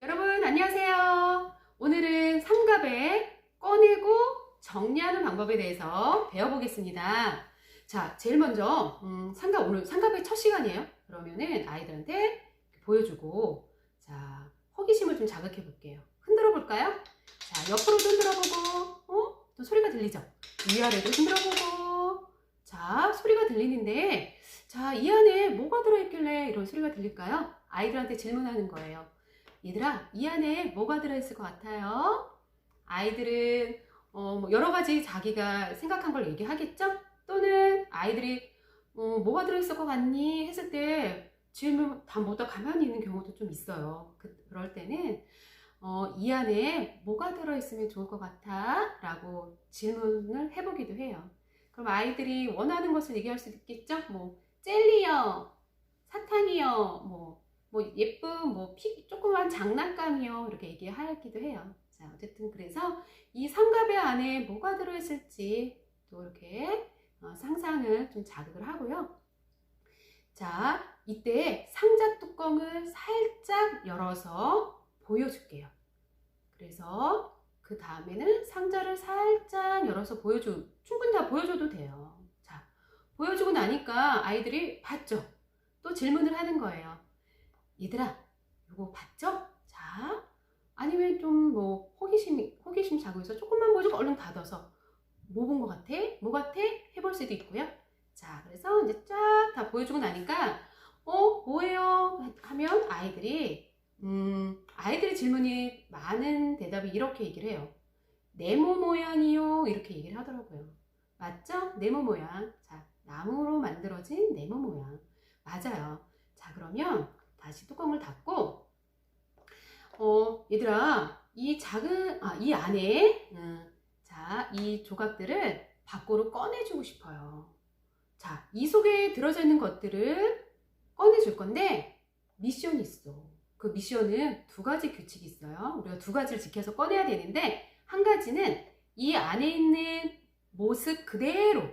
여러분 안녕하세요. 오늘은 삼갑에 꺼내고 정리하는 방법에 대해서 배워보겠습니다. 자, 제일 먼저 오늘 삼갑의 첫 시간이에요. 그러면은 아이들한테 보여주고, 자, 호기심을 좀 자극해 볼게요. 흔들어 볼까요? 자, 옆으로도 흔들어 보고, 또 소리가 들리죠? 위아래도 흔들어 보고, 자, 소리가 들리는데, 자, 이 안에 뭐가 들어있길래 이런 소리가 들릴까요? 아이들한테 질문하는 거예요. 얘들아, 이 안에 뭐가 들어있을 것 같아요? 아이들은 뭐 여러 가지 자기가 생각한 걸 얘기하겠죠? 또는 아이들이 뭐가 들어있을 것 같니? 했을 때 질문 다 못하고 가만히 있는 경우도 좀 있어요. 그럴 때는 이 안에 뭐가 들어있으면 좋을 것 같아? 라고 질문을 해보기도 해요. 그럼 아이들이 원하는 것을 얘기할 수도 있겠죠? 뭐 젤리요, 사탕이요, 뭐 예쁜 조그만 장난감이요, 이렇게 얘기하기도 해요. 자, 어쨌든 그래서 이 삼갑의 안에 뭐가 들어있을지 또 이렇게 상상을 좀 자극을 하고요. 자, 이때 상자 뚜껑을 살짝 열어서 보여줄게요. 그래서 그 다음에는 상자를 살짝 열어서 충분히 다 보여줘도 돼요. 자, 보여주고 나니까 아이들이 봤죠? 또 질문을 하는 거예요. 얘들아, 이거 봤죠? 자, 아니면 좀 호기심 자고 있어. 조금만 보여주고 얼른 닫아서 뭐 본 것 같아? 뭐 같아? 해볼 수도 있고요. 자, 그래서 이제 쫙 다 보여주고 나니까 뭐예요? 하면 아이들의 질문이 많은 대답이 이렇게 얘기를 해요. 네모 모양이요. 이렇게 얘기를 하더라고요. 맞죠? 네모 모양. 자, 나무로 만들어진 네모 모양. 맞아요. 자, 그러면 다시 뚜껑을 닫고, 얘들아, 이 안에, 자, 이 조각들을 밖으로 꺼내주고 싶어요. 자, 이 속에 들어져 있는 것들을 꺼내줄 건데, 미션이 있어. 그 미션은 두 가지 규칙이 있어요. 우리가 두 가지를 지켜서 꺼내야 되는데, 한 가지는 이 안에 있는 모습 그대로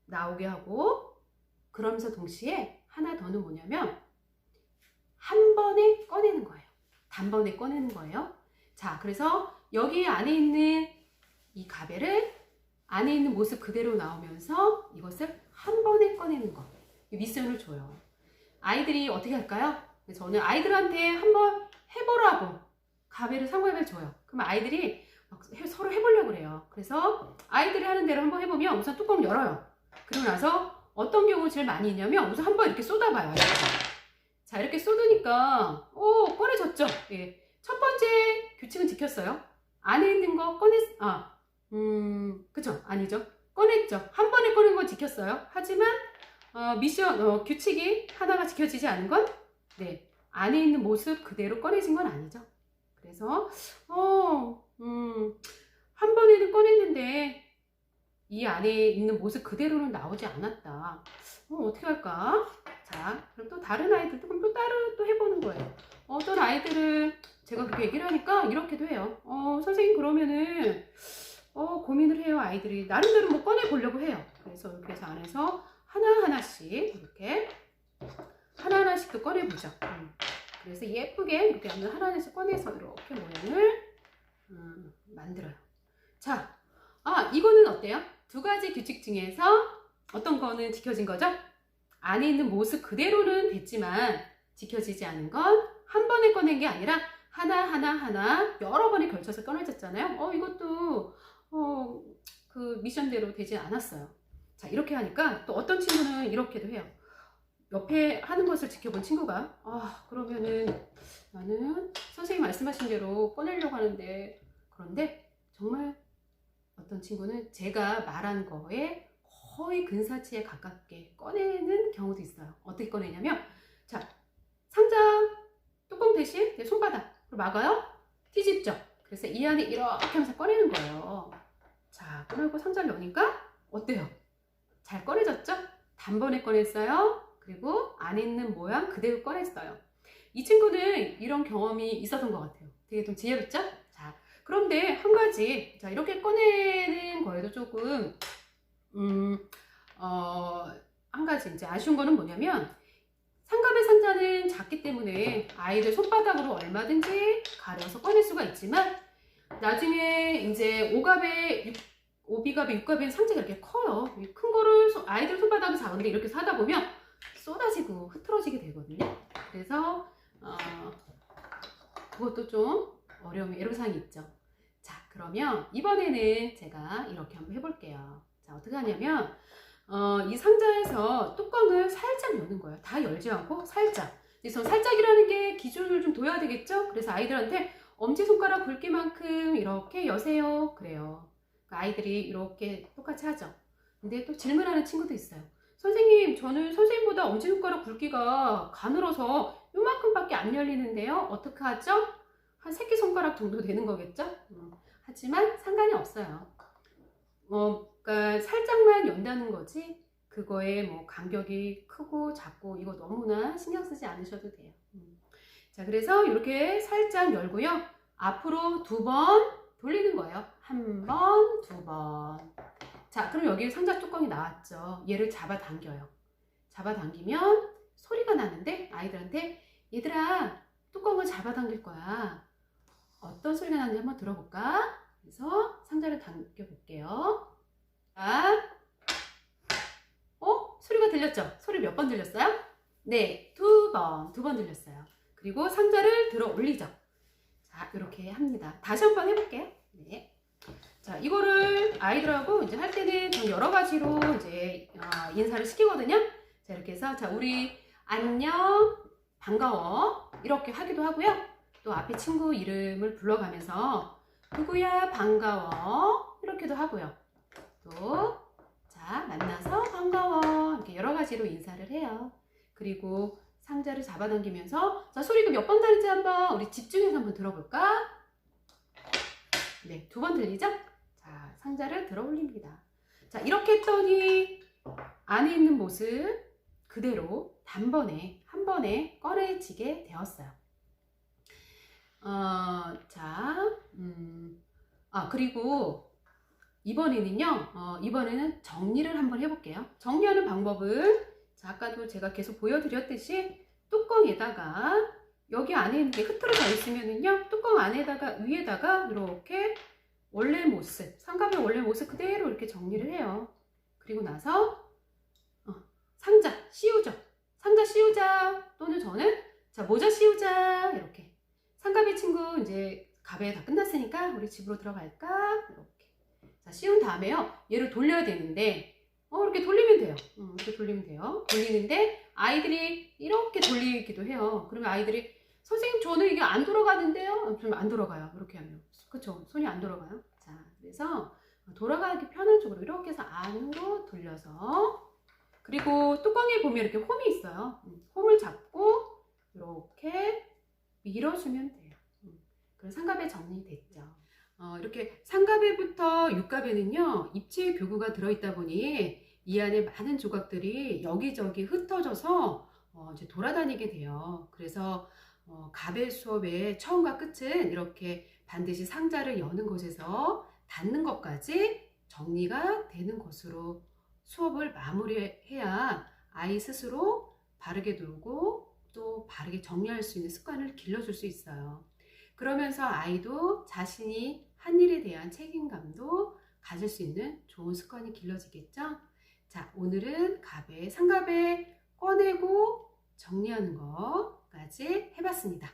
나오게 하고, 그러면서 동시에 하나 더는 뭐냐면, 한 번에 꺼내는 거예요. 단번에 꺼내는 거예요. 자, 그래서 여기 안에 있는 이 가베를 안에 있는 모습 그대로 나오면서 이것을 한 번에 꺼내는 거. 이 미션을 줘요. 아이들이 어떻게 할까요? 저는 아이들한테 한번 해보라고 상과배를 줘요. 그럼 아이들이 막 서로 해보려고 그래요. 그래서 아이들이 하는 대로 한번 해보면 우선 뚜껑을 열어요. 그리고 나서 어떤 경우 제일 많이 있냐면 우선 한번 이렇게 쏟아봐요. 자, 이렇게 쏟으니까 꺼내졌죠? 예. 첫 번째 규칙은 지켰어요. 안에 있는 거 그쵸? 아니죠? 꺼냈죠? 한 번에 꺼낸 건 지켰어요. 하지만 규칙이 하나가 지켜지지 않은 건 네, 안에 있는 모습 그대로 꺼내진 건 아니죠. 그래서 한 번에는 꺼냈는데 이 안에 있는 모습 그대로는 나오지 않았다. 어떻게 할까? 자, 그럼 또 다른 아이들도 그럼 또 해보는 거예요. 어떤 아이들은 제가 그렇게 얘기를 하니까 이렇게도 해요. 선생님 그러면은 고민을 해요. 아이들이 나름대로 뭐 꺼내 보려고 해요. 그래서 이렇게 해서 안에서 하나하나씩 이렇게 하나하나씩 또 꺼내 보죠. 그래서 예쁘게 이렇게 하나하나씩 꺼내서 이렇게 모양을 만들어요. 자, 이거는 어때요? 두 가지 규칙 중에서 어떤 거는 지켜진 거죠? 안에 있는 모습 그대로는 됐지만 지켜지지 않은 건 한 번에 꺼낸 게 아니라 하나 여러 번에 걸쳐서 꺼내졌잖아요. 이것도 그 미션대로 되지 않았어요. 자, 이렇게 하니까 또 어떤 친구는 이렇게도 해요. 옆에 하는 것을 지켜본 친구가 그러면은 나는 선생님 말씀하신 대로 꺼내려고 하는데 그런데 정말 어떤 친구는 제가 말한 거에 거의 근사치에 가깝게 꺼내는 경우도 있어요. 어떻게 꺼내냐면 자, 상자 뚜껑 대신 내 손바닥으로 막아요. 뒤집죠. 그래서 이 안에 이렇게 하면서 꺼내는 거예요. 자, 꺼내고 상자를 여니까 어때요? 잘 꺼내졌죠? 단번에 꺼냈어요. 그리고 안에 있는 모양 그대로 꺼냈어요. 이 친구는 이런 경험이 있었던 것 같아요. 되게 좀 지혜롭죠? 자, 그런데 한 가지, 자, 이렇게 꺼내는 거에도 조금 한 가지 이제 아쉬운 거는 뭐냐면 상갑의 상자는 작기 때문에 아이들 손바닥으로 얼마든지 가려서 꺼낼 수가 있지만 나중에 이제 오비갑에 육갑에 상자가 이렇게 커요. 큰 거를 아이들 손바닥이 작은데 이렇게 사다 보면 쏟아지고 흐트러지게 되거든요. 그래서 그것도 좀 어려움이 애로사항이 있죠. 자, 그러면 이번에는 제가 이렇게 한번 해볼게요. 자, 어떻게 하냐면 이 상자에서 뚜껑을 살짝 여는 거예요. 다 열지 않고 살짝. 그래서 살짝이라는 게 기준을 좀 둬야 되겠죠? 그래서 아이들한테 엄지손가락 굵기만큼 이렇게 여세요. 그래요. 아이들이 이렇게 똑같이 하죠. 근데 또 질문하는 친구도 있어요. 선생님, 저는 선생님보다 엄지손가락 굵기가 가늘어서 요만큼밖에 안 열리는데요. 어떻게 하죠? 한 새끼손가락 정도 되는 거겠죠? 하지만 상관이 없어요. 그러니까 살짝만 연다는 거지 그거에 뭐 간격이 크고 작고 이거 너무나 신경 쓰지 않으셔도 돼요. 자, 그래서 이렇게 살짝 열고요. 앞으로 2번 돌리는 거예요. 1번, 2번. 자, 그럼 여기 상자 뚜껑이 나왔죠. 얘를 잡아당겨요. 잡아당기면 소리가 나는데 아이들한테 얘들아 뚜껑을 잡아당길 거야. 어떤 소리가 나는지 한번 들어볼까? 그래서 상자를 당겨 볼게요. 자, 소리가 들렸죠? 소리 몇 번 들렸어요? 네, 2번 들렸어요. 그리고 상자를 들어 올리죠. 자, 이렇게 합니다. 다시 한번 해볼게요. 네. 자, 이거를 아이들하고 이제 할 때는 좀 여러 가지로 이제 인사를 시키거든요. 자, 이렇게 해서 자, 우리 안녕, 반가워 이렇게 하기도 하고요. 또 앞에 친구 이름을 불러가면서 누구야, 반가워 이렇게도 하고요. 또 자, 만나서 반가워 이렇게 여러 가지로 인사를 해요. 그리고 상자를 잡아당기면서 자, 소리가 몇 번 나는지 한번 우리 집중해서 한번 들어볼까? 네, 2번 들리죠? 자, 상자를 들어 올립니다. 자, 이렇게 했더니 안에 있는 모습 그대로 단번에 한 번에 꺼내지게 되었어요. 그리고 이번에는 정리를 한번 해볼게요. 정리하는 방법은 자, 아까도 제가 계속 보여드렸듯이 뚜껑에다가 여기 안에 있는 게 흐트러져 있으면은요, 뚜껑 안에다가 위에다가 이렇게 원래 모습, 상갑의 원래 모습 그대로 이렇게 정리를 해요. 그리고 나서 상자 씌우죠. 상자 씌우자 또는 저는 자, 모자 씌우자 이렇게. 상갑의 친구 이제 갑에 다 끝났으니까 우리 집으로 들어갈까? 이렇게. 자, 씌운 다음에요. 얘를 돌려야 되는데 이렇게 돌리면 돼요. 이렇게 돌리면 돼요. 돌리는데 아이들이 이렇게 돌리기도 해요. 그러면 아이들이 선생님 저는 이게 안 돌아가는데요? 좀 안 돌아가요. 이렇게 하면. 그쵸? 손이 안 돌아가요. 자, 그래서 돌아가기 편한 쪽으로 이렇게 해서 안으로 돌려서 그리고 뚜껑에 보면 이렇게 홈이 있어요. 홈을 잡고 이렇게 밀어주면 돼요. 그럼 상갑에 정리됐죠. 이렇게 상갑에부터 육갑에는요, 입체 교구가 들어있다 보니 이 안에 많은 조각들이 여기저기 흩어져서 이제 돌아다니게 돼요. 그래서 갑의 수업의 처음과 끝은 이렇게 반드시 상자를 여는 것에서 닫는 것까지 정리가 되는 것으로 수업을 마무리해야 아이 스스로 바르게 놀고 또 바르게 정리할 수 있는 습관을 길러줄 수 있어요. 그러면서 아이도 자신이 한 일에 대한 책임감도 가질 수 있는 좋은 습관이 길러지겠죠? 자, 오늘은 상갑에 꺼내고 정리하는 것까지 해봤습니다.